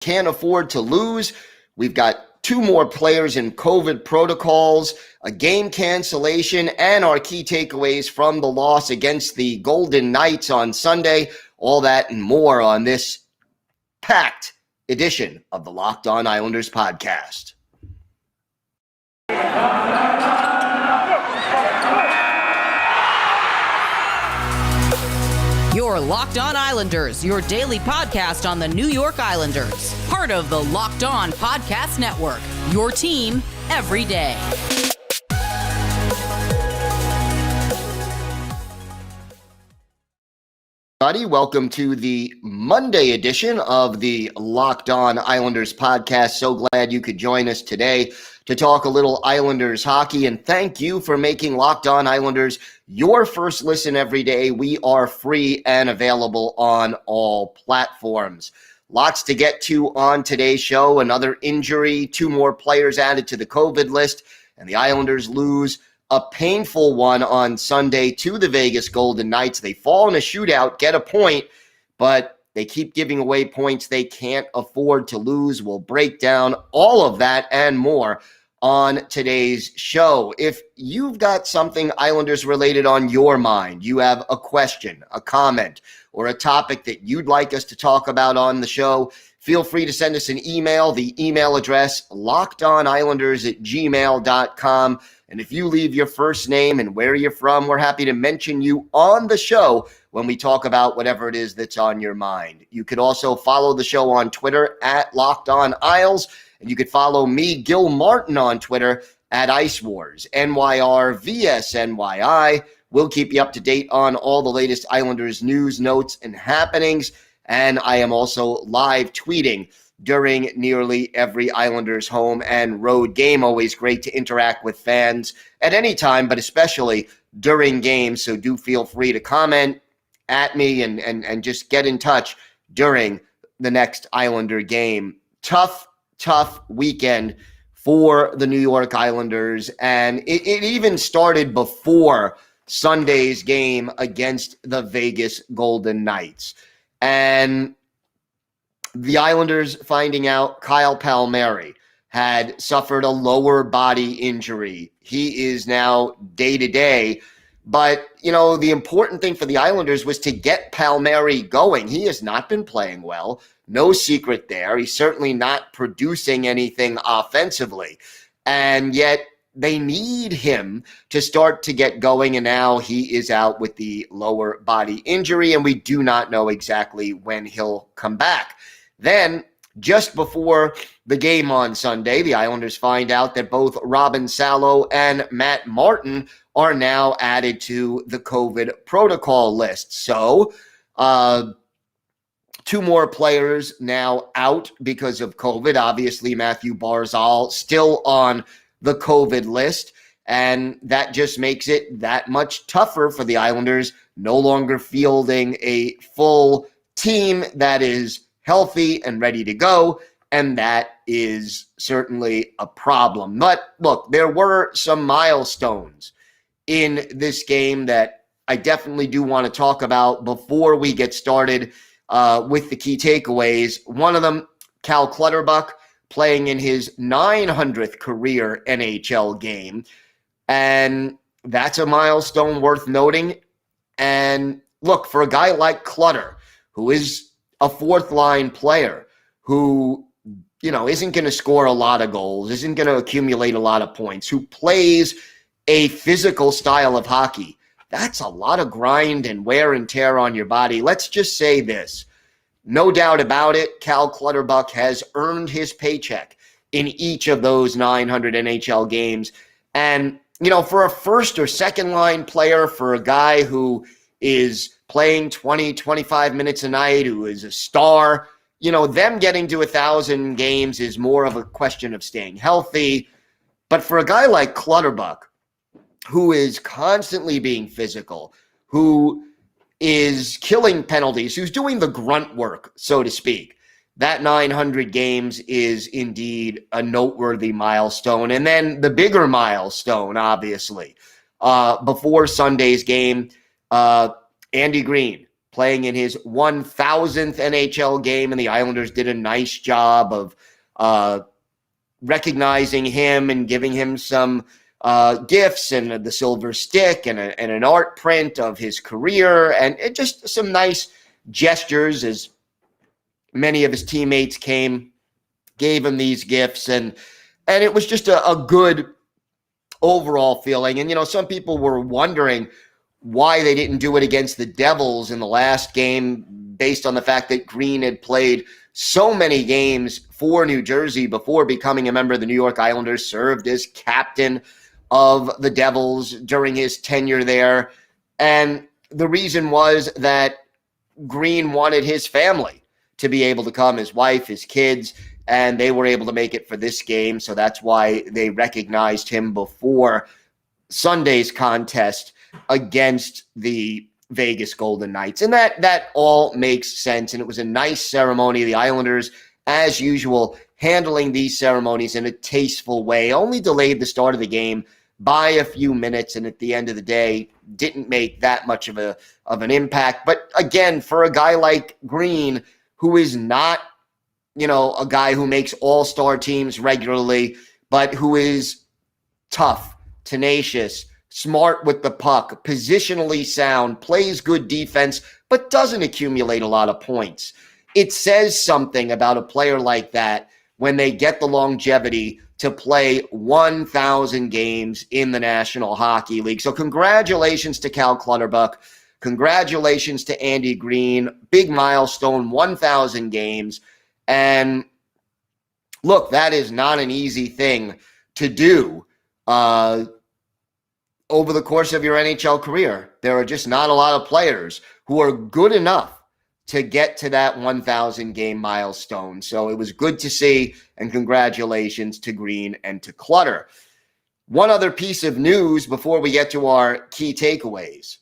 can't afford to lose. We've got 2 more players in COVID protocols, a game cancellation, and our key takeaways from the loss against the Golden Knights on Sunday. All that and more on this packed edition of the Locked On Islanders podcast. Your Locked On Islanders, your daily podcast on the New York Islanders. Part of the Locked On Podcast Network, your team every day. Everybody, welcome to the Monday edition of the Locked On Islanders podcast. So glad you could join us today to talk a little Islanders hockey, and thank you for making Locked On Islanders your first listen every day. We are free and available on all platforms. Lots to get to on today's show. Another injury, 2 more players added to the COVID list, and the Islanders lose a painful one on Sunday to the Vegas Golden Knights. They fall in a shootout, get a point, but they keep giving away points they can't afford to lose. We'll break down all of that and more on today's show. If you've got something Islanders related on your mind, you have a question, a comment, or a topic that you'd like us to talk about on the show, feel free to send us an email. The email address, lockedonislanders@gmail.com. And if you leave your first name and where you're from, we're happy to mention you on the show when we talk about whatever it is that's on your mind. You could also follow the show on Twitter at LockedOnIsles, and you could follow me, Gil Martin, on Twitter at Ice Wars, NYRVSNYI. We'll keep you up to date on all the latest Islanders news, notes, and happenings. And I am also live tweeting during nearly every Islanders home and road game. Always great to interact with fans at any time, but especially during games. So do feel free to comment at me and just get in touch during the next Islander game. Tough weekend for the New York Islanders. And it even started before Sunday's game against the Vegas Golden Knights. And the Islanders finding out Kyle Palmieri had suffered a lower body injury. He is now day-to-day. But, the important thing for the Islanders was to get Palmieri going. He has not been playing well. No secret there. He's certainly not producing anything offensively. And yet they need him to start to get going, and now he is out with the lower body injury, and we do not know exactly when he'll come back. Then, just before the game on Sunday, the Islanders find out that both Robin Salo and Matt Martin are now added to the COVID protocol list. So, 2 more players now out because of COVID. Obviously, Matthew Barzal still on the COVID list, and that just makes it that much tougher for the Islanders, no longer fielding a full team that is healthy and ready to go, and that is certainly a problem. But look, there were some milestones in this game that I definitely do want to talk about before we get started with the key takeaways. One of them, Cal Clutterbuck, playing in his 900th career NHL game. And that's a milestone worth noting. And look, for a guy like Clutter, who is a 4th-line player, who, isn't going to score a lot of goals, isn't going to accumulate a lot of points, who plays a physical style of hockey, that's a lot of grind and wear and tear on your body. Let's just say this. No doubt about it, Cal Clutterbuck has earned his paycheck in each of those 900 NHL games. And, for a 1st or 2nd line player, for a guy who is playing 20, 25 minutes a night, who is a star, them getting to 1,000 games is more of a question of staying healthy. But for a guy like Clutterbuck, who is constantly being physical, who is killing penalties, who's doing the grunt work, so to speak, that 900 games is indeed a noteworthy milestone. And then the bigger milestone, obviously, before Sunday's game, Andy Greene playing in his 1,000th NHL game, and the Islanders did a nice job of recognizing him and giving him some gifts and the silver stick and an art print of his career, and just some nice gestures as many of his teammates gave him these gifts, and it was just a good overall feeling. And, some people were wondering why they didn't do it against the Devils in the last game based on the fact that Greene had played so many games for New Jersey before becoming a member of the New York Islanders, served as captain of the Devils during his tenure there. And the reason was that Greene wanted his family to be able to come, his wife, his kids, and they were able to make it for this game. So that's why they recognized him before Sunday's contest against the Vegas Golden Knights. And that all makes sense. And it was a nice ceremony. The Islanders, as usual, handling these ceremonies in a tasteful way, only delayed the start of the game by a few minutes, and at the end of the day, didn't make that much of an impact. But again, for a guy like Greene, who is not, a guy who makes all-star teams regularly, but who is tough, tenacious, smart with the puck, positionally sound, plays good defense, but doesn't accumulate a lot of points. It says something about a player like that when they get the longevity to play 1,000 games in the National Hockey League. So congratulations to Cal Clutterbuck. Congratulations to Andy Greene. Big milestone, 1,000 games. And look, that is not an easy thing to do over the course of your NHL career. There are just not a lot of players who are good enough to get to that 1,000 game milestone. So it was good to see, and congratulations to Greene and to Clutter. One other piece of news before we get to our key takeaways.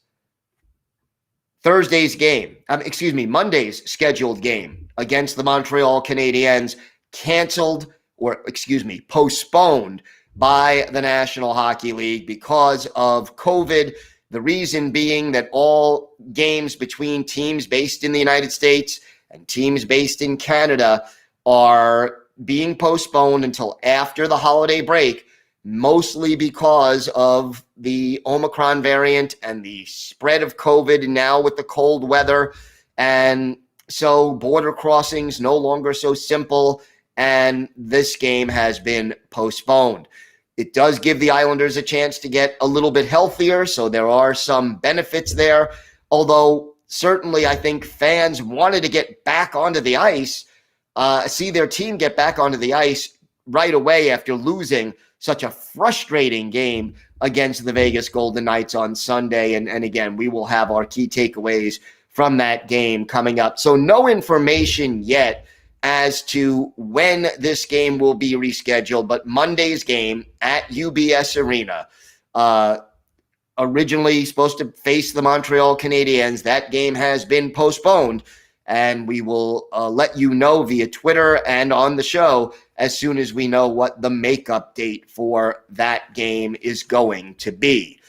Monday's scheduled game against the Montreal Canadiens postponed by the National Hockey League because of COVID. The reason being that all games between teams based in the United States and teams based in Canada are being postponed until after the holiday break, mostly because of the Omicron variant and the spread of COVID now with the cold weather. And so border crossings no longer so simple, and this game has been postponed. It does give the Islanders a chance to get a little bit healthier, so there are some benefits there. Although certainly I think fans wanted to get back onto the ice, see their team get back onto the ice right away after losing such a frustrating game against the Vegas Golden Knights on Sunday. And again, we will have our key takeaways from that game coming up. So no information yet as to when this game will be rescheduled, but Monday's game at UBS Arena, originally supposed to face the Montreal Canadiens, that game has been postponed, and we will let you know via Twitter and on the show as soon as we know what the makeup date for that game is going to be.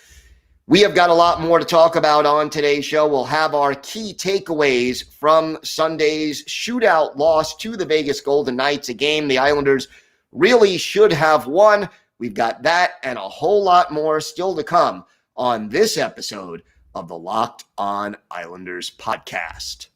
We have got a lot more to talk about on today's show. We'll have our key takeaways from Sunday's shootout loss to the Vegas Golden Knights, a game the Islanders really should have won. We've got that and a whole lot more still to come on this episode of the Locked On Islanders podcast.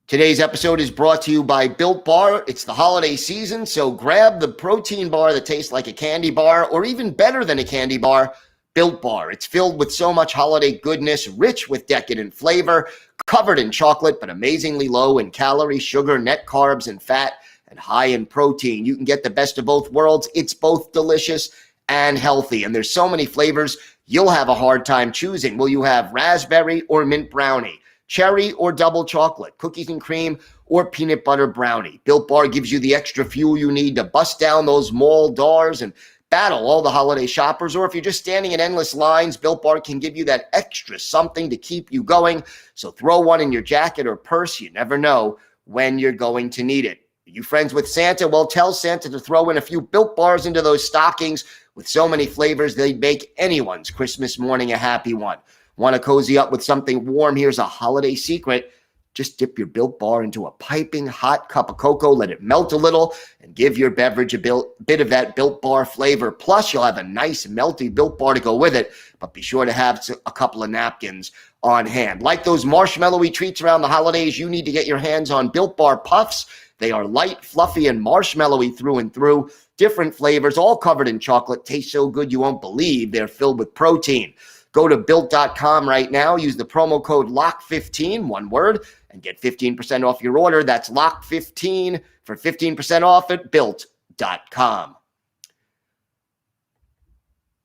Today's episode is brought to you by Built Bar. It's the holiday season, so grab the protein bar that tastes like a candy bar, or even better than a candy bar, Built Bar. It's filled with so much holiday goodness, rich with decadent flavor, covered in chocolate, but amazingly low in calories, sugar, net carbs, and fat, and high in protein. You can get the best of both worlds. It's both delicious and healthy, and there's so many flavors, you'll have a hard time choosing. Will you have raspberry or mint brownie? Cherry or double chocolate, cookies and cream, or peanut butter brownie? Built Bar gives you the extra fuel you need to bust down those mall doors and battle all the holiday shoppers. Or if you're just standing in endless lines, Built Bar can give you that extra something to keep you going. So throw one in your jacket or purse. You never know when you're going to need it. Are you friends with Santa? Well, tell Santa to throw in a few Built Bars into those stockings. With so many flavors, they'd make anyone's Christmas morning a happy one. Want to cozy up with something warm? Here's a holiday secret. Just dip your Built Bar into a piping hot cup of cocoa, let it melt a little, and give your beverage a bit of that Built Bar flavor. Plus, you'll have a nice melty Built Bar to go with it, but be sure to have a couple of napkins on hand. Like those marshmallowy treats around the holidays, you need to get your hands on Built Bar Puffs. They are light, fluffy, and marshmallowy through and through. Different flavors, all covered in chocolate. Taste so good you won't believe they're filled with protein. Go to Built.com right now. Use the promo code LOCK15, one word, and get 15% off your order. That's LOCK15 for 15% off at Built.com.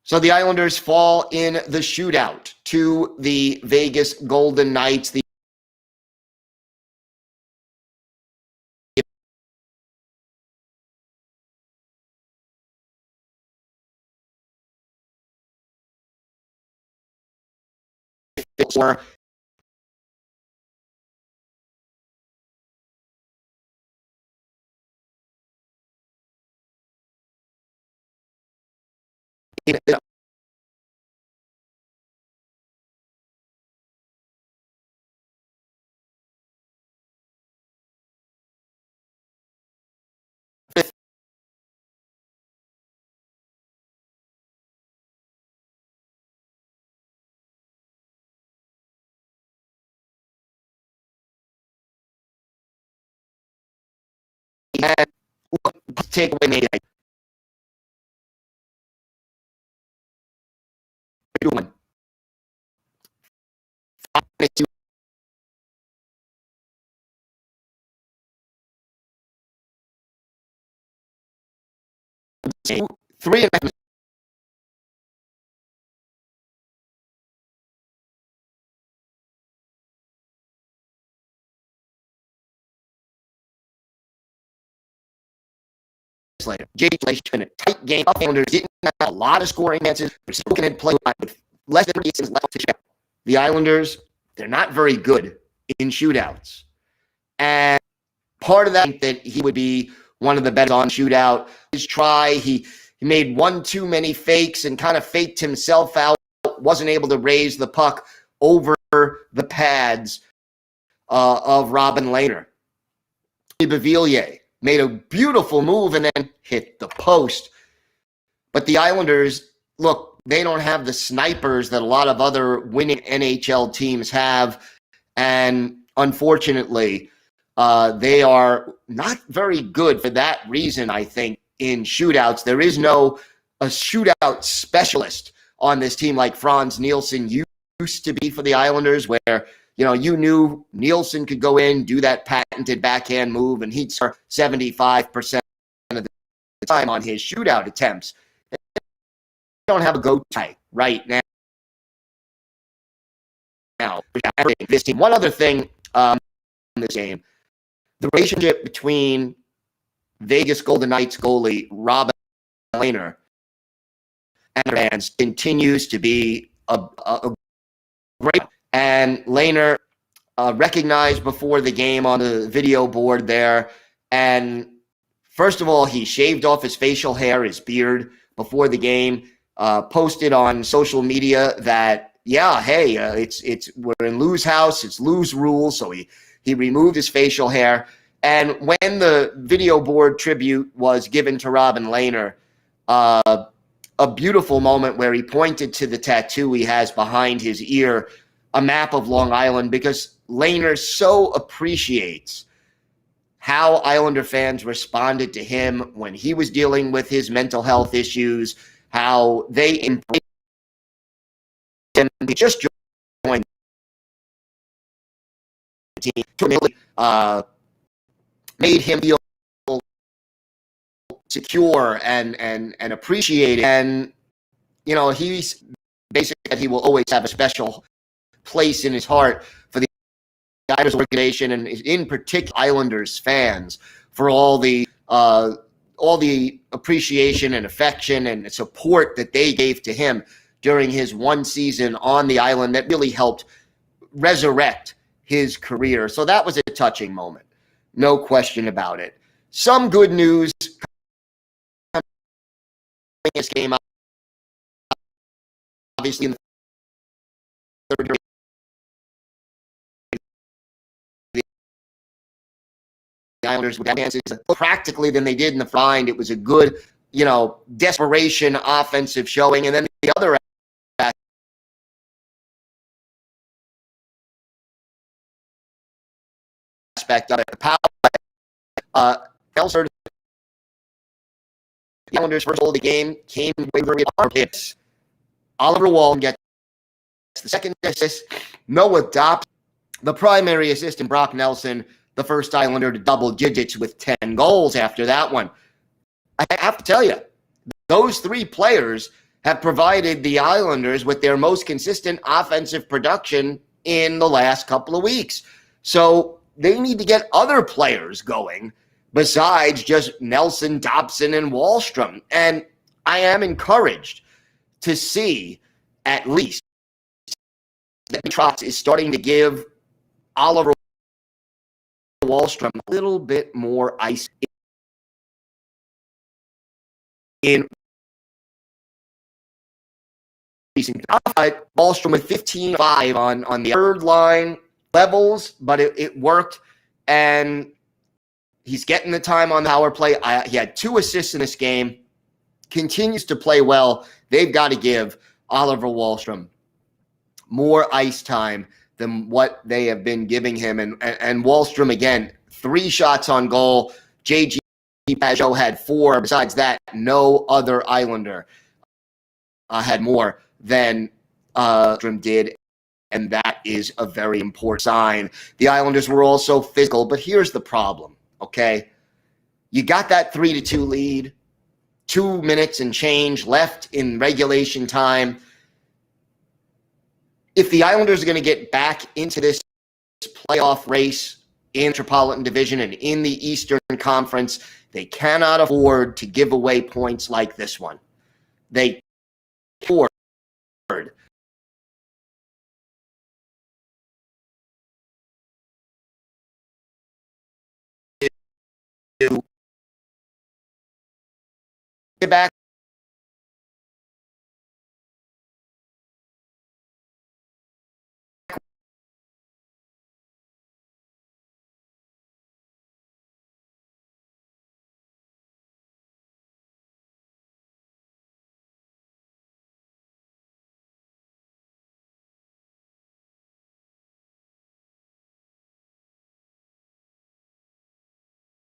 So the Islanders fall in the shootout to the Vegas Golden Knights. The and take away maybe doing 3 later. Jake in a tight game. Islanders didn't have a lot of scoring chances. Sorokin had played with less than 3 seconds left to check. The Islanders, they're not very good in shootouts. And part of that, I think that he would be one of the better on shootout. His try, he made one too many fakes and kind of faked himself out. Wasn't able to raise the puck over the pads of Robin Lehner. Beauvillier made a beautiful move and then hit the post. But the Islanders, look, they don't have the snipers that a lot of other winning NHL teams have. And unfortunately, they are not very good for that reason, I think, in shootouts. There is no a shootout specialist on this team like Franz Nielsen used to be for the Islanders, where you knew Nielsen could go in, do that patented backhand move, and he'd score 75% of the time on his shootout attempts. They don't have a go-to right now. This team. One other thing in this game, the relationship between Vegas Golden Knights goalie Robin Lehner and the fans continues to be a great. And Lehner recognized before the game on the video board there. And first of all, he shaved off his facial hair, his beard before the game, posted on social media that, we're in Lou's house. It's Lou's rules. So he removed his facial hair. And when the video board tribute was given to Robin Lehner, a beautiful moment where he pointed to the tattoo he has behind his ear, a map of Long Island, because Lehner so appreciates how Islander fans responded to him when he was dealing with his mental health issues, how they embraced him. He just joined the team, made him feel secure and appreciated. And, he's basically, he will always have a special place in his heart for the Islanders organization, and in particular Islanders fans, for all the appreciation and affection and support that they gave to him during his one season on the island that really helped resurrect his career. So that was a touching moment, no question about it. Some good news coming this game, obviously in the third period, the Islanders with chances practically than they did in the find. It was a good, desperation offensive showing. And then the other aspect of it, the power play. The Islanders' first goal of the game came with hits. Oliver Wahlstrom gets the second assist. Noah Dopp, the primary assist, and Brock Nelson, the first Islander to double digits with 10 goals after that one. I have to tell you, those three players have provided the Islanders with their most consistent offensive production in the last couple of weeks. So they need to get other players going besides just Nelson, Dobson, and Wahlstrom. And I am encouraged to see at least that Trotz is starting to give Oliver Wahlstrom a little bit more ice in Wahlstrom with 15-5 on the third line levels, but it worked, and he's getting the time on the power play. He had 2 assists in this game, continues to play well. They've got to give Oliver Wahlstrom more ice time than what they have been giving him. And Wahlstrom, again, 3 shots on goal. J.G. Pajot had 4. Besides that, no other Islander had more than Wahlstrom did, and that is a very important sign. The Islanders were also physical, but here's the problem, okay? You got that 3-2 lead, 2 minutes and change left in regulation time. If the Islanders are going to get back into this playoff race in the Metropolitan Division and in the Eastern Conference, they cannot afford to give away points like this one. They afford to get back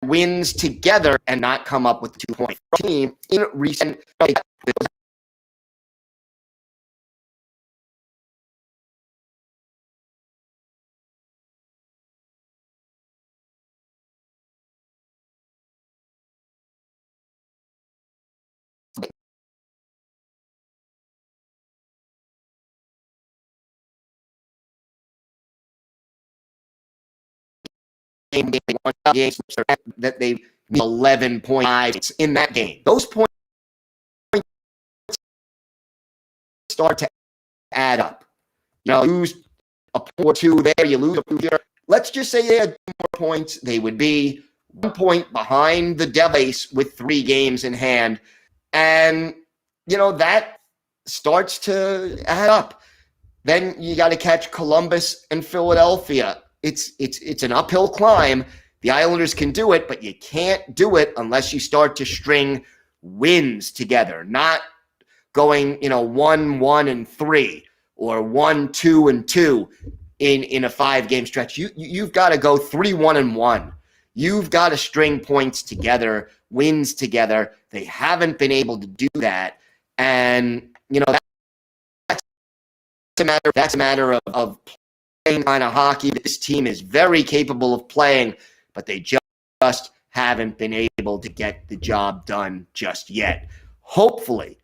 wins together and not come up with 2 points. Team in recent games that they 11.5 in that game. Those points start to add up. You lose a point or 2 there, you lose a point here. Let's just say they had 2 more points. They would be 1 point behind the Devils with 3 games in hand. And, that starts to add up. Then you got to catch Columbus and Philadelphia. It's an uphill climb. The Islanders can do it, but you can't do it unless you start to string wins together, not going, 1-1-3 or 1-2-2 in a 5-game stretch. You've got to go 3-1-1. You've got to string points together, wins together. They haven't been able to do that, and that's a matter of playing kind of hockey that this team is very capable of playing, but they just haven't been able to get the job done just yet. Hopefully,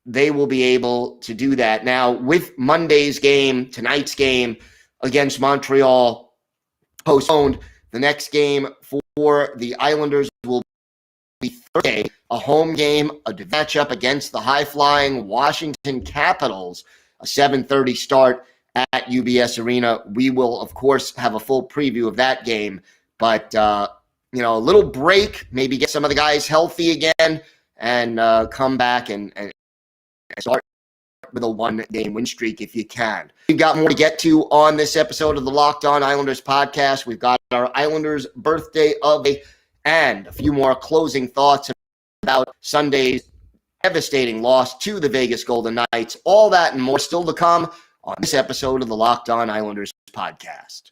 they will be able to do that. Now, with Monday's game, tonight's game against Montreal postponed, the next game for the Islanders will be Thursday, a home game, a matchup against the high-flying Washington Capitals, a 7:30 start at UBS Arena. We will, of course, have a full preview of that game, but a little break, maybe get some of the guys healthy again, and come back and start with a one-game win streak if you can. We've got more to get to on this episode of the Locked On Islanders podcast. We've got our Islanders birthday of the and a few more closing thoughts about Sunday's devastating loss to the Vegas Golden Knights. All that and more still to come on this episode of the Locked On Islanders podcast.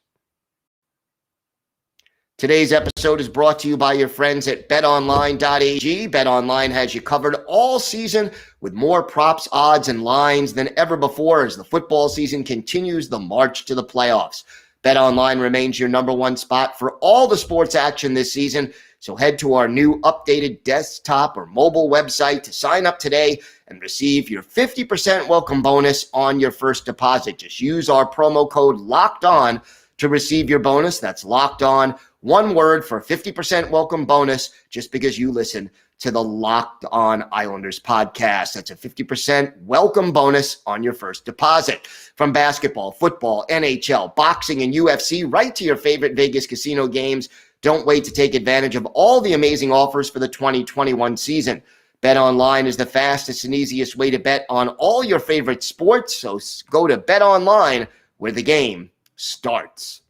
Today's episode is brought to you by your friends at betonline.ag. BetOnline has you covered all season with more props, odds, and lines than ever before as the football season continues the march to the playoffs. BetOnline remains your number one spot for all the sports action this season, so head to our new updated desktop or mobile website to sign up today and receive your 50% welcome bonus on your first deposit. Just use our promo code LOCKEDON to receive your bonus. That's Locked On, one word, for 50% welcome bonus just because you listen to the Locked On Islanders podcast. That's a 50% welcome bonus on your first deposit. From basketball, football, NHL, boxing, and UFC, right to your favorite Vegas casino games. Don't wait to take advantage of all the amazing offers for the 2021 season. BetOnline is the fastest and easiest way to bet on all your favorite sports, so go to BetOnline where the game starts.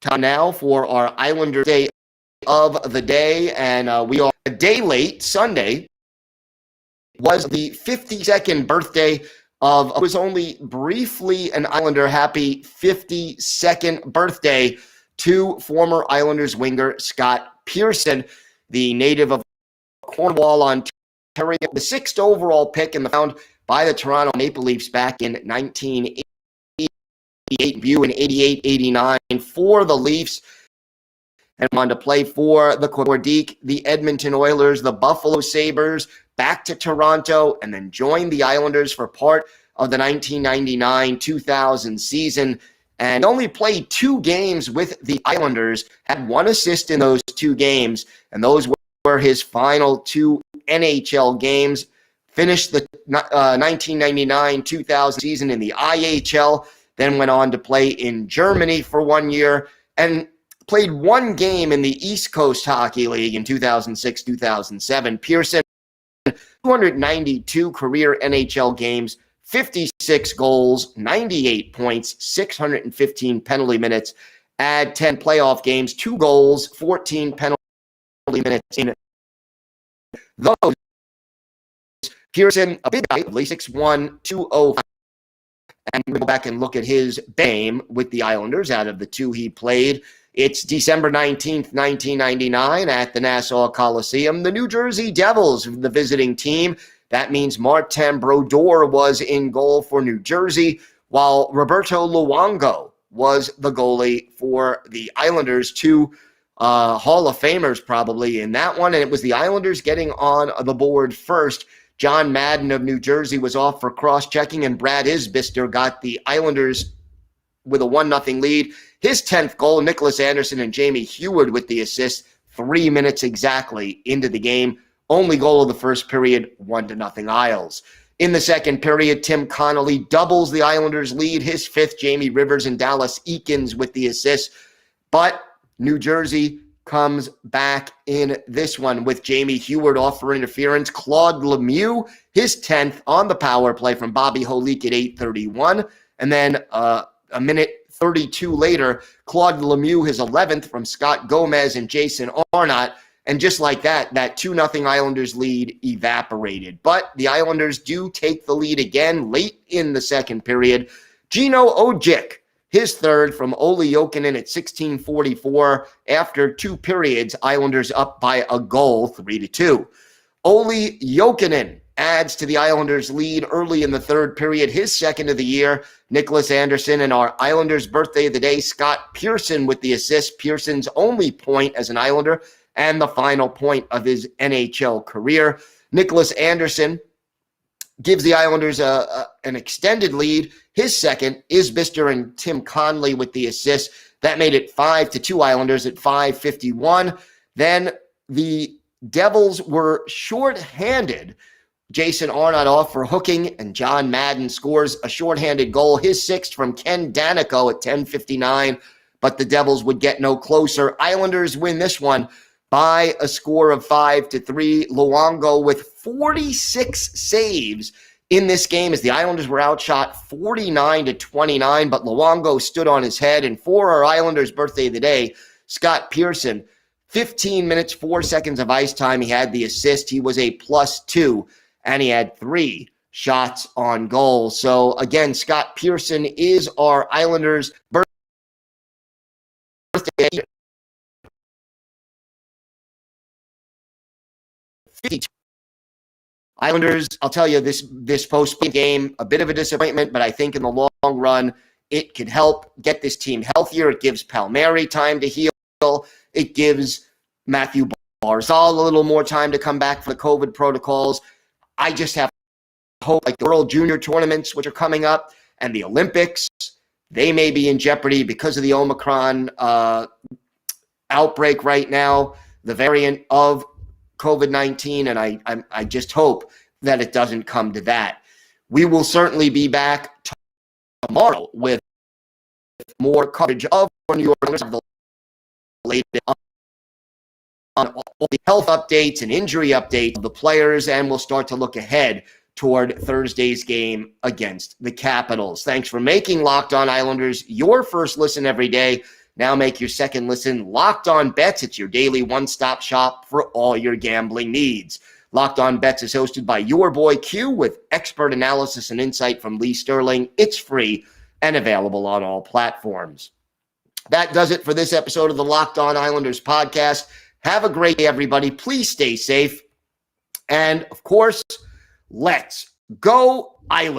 Time now for our Islanders Day of the day, and we are a day late. Sunday was the 52nd birthday of, was only briefly an Islander. Happy 52nd birthday to former Islanders winger Scott Pearson, the native of Cornwall, Ontario, the 6th overall pick and found by the Toronto Maple Leafs back in 1988, debut in 88-89 for the Leafs, and went on to play for the Quebec, the Edmonton Oilers, the Buffalo Sabres, back to Toronto, and then joined the Islanders for part of the 1999-2000 season, and only played 2 games with the Islanders, had 1 assist in those 2 games, and those were his final 2 NHL games. Finished the 1999-2000 season in the IHL, then went on to play in Germany for 1 year, and played 1 game in the East Coast Hockey League in 2006-2007. Pearson, 292 career NHL games, 56 goals, 98 points, 615 penalty minutes, add 10 playoff games, 2 goals, 14 penalty minutes in those. Pearson, a big guy, 6'1", 205. And we go back and look at his game with the Islanders. Out of the 2 he played, it's December 19th, 1999 at the Nassau Coliseum. The New Jersey Devils, the visiting team. That means Martin Brodeur was in goal for New Jersey, while Roberto Luongo was the goalie for the Islanders. 2 Hall of Famers probably in that one, and it was the Islanders getting on the board first. John Madden of New Jersey was off for cross-checking, and Brad Isbister got the Islanders with a 1-0 lead. His 10th goal, Nicholas Anderson and Jamie Heward with the assist, 3 minutes exactly into the game. Only goal of the first period, 1-0 Isles. In the second period, Tim Connolly doubles the Islanders' lead, his 5th. Jamie Rivers and Dallas Eakins with the assist. But New Jersey comes back in this one with Jamie Heward off for interference. Claude Lemieux, his 10th on the power play from Bobby Holik at 8:31. And then a minute 32 later, Claude Lemieux, his 11th from Scott Gomez and Jason Arnott. And just like that, that 2-0 Islanders lead evaporated. But the Islanders do take the lead again late in the second period. Gino Ojic, his 3rd from Olli Jokinen at 16:44. After 2 periods, Islanders up by a goal, 3-2. Olli Jokinen adds to the Islanders' lead early in the 3rd period, his 2nd of the year. Nicholas Anderson and our Islanders' birthday of the day, Scott Pearson with the assist. Pearson's only point as an Islander and the final point of his NHL career. Nicholas Anderson gives the Islanders an extended lead. His 2nd, Isbister and Tim Connolly with the assist. That made it 5-2 Islanders at 5:51. Then the Devils were shorthanded. Jason Arnott off for hooking, and John Madden scores a shorthanded goal, his 6th from Ken Danico at 10:59. But the Devils would get no closer. Islanders win this one by a score of 5-3. Luongo with 46 saves in this game as the Islanders were outshot 49-29, but Luongo stood on his head. And for our Islanders' birthday of the day, Scott Pearson, 15 minutes, 4 seconds of ice time. He had the assist. He was a +2, and he had 3 shots on goal. So, again, Scott Pearson is our Islanders' birthday. Islanders, I'll tell you, this post game, a bit of a disappointment, but I think in the long run, it could help get this team healthier. It gives Palmieri time to heal. It gives Matthew Barzal a little more time to come back from the COVID protocols. I just have hope, like the World Junior tournaments, which are coming up, and the Olympics, they may be in jeopardy because of the Omicron outbreak right now, the variant of COVID-19, and I just hope that it doesn't come to that. We will certainly be back tomorrow with more coverage of New York, the latest on all the health updates and injury updates of the players, and we'll start to look ahead toward Thursday's game against the Capitals. Thanks for making Locked On Islanders your first listen every day. Now make your second listen Locked On Bets. It's your daily one-stop shop for all your gambling needs. Locked On Bets is hosted by your boy Q with expert analysis and insight from Lee Sterling. It's free and available on all platforms. That does it for this episode of the Locked On Islanders podcast. Have a great day, everybody. Please stay safe. And, of course, let's go Islanders.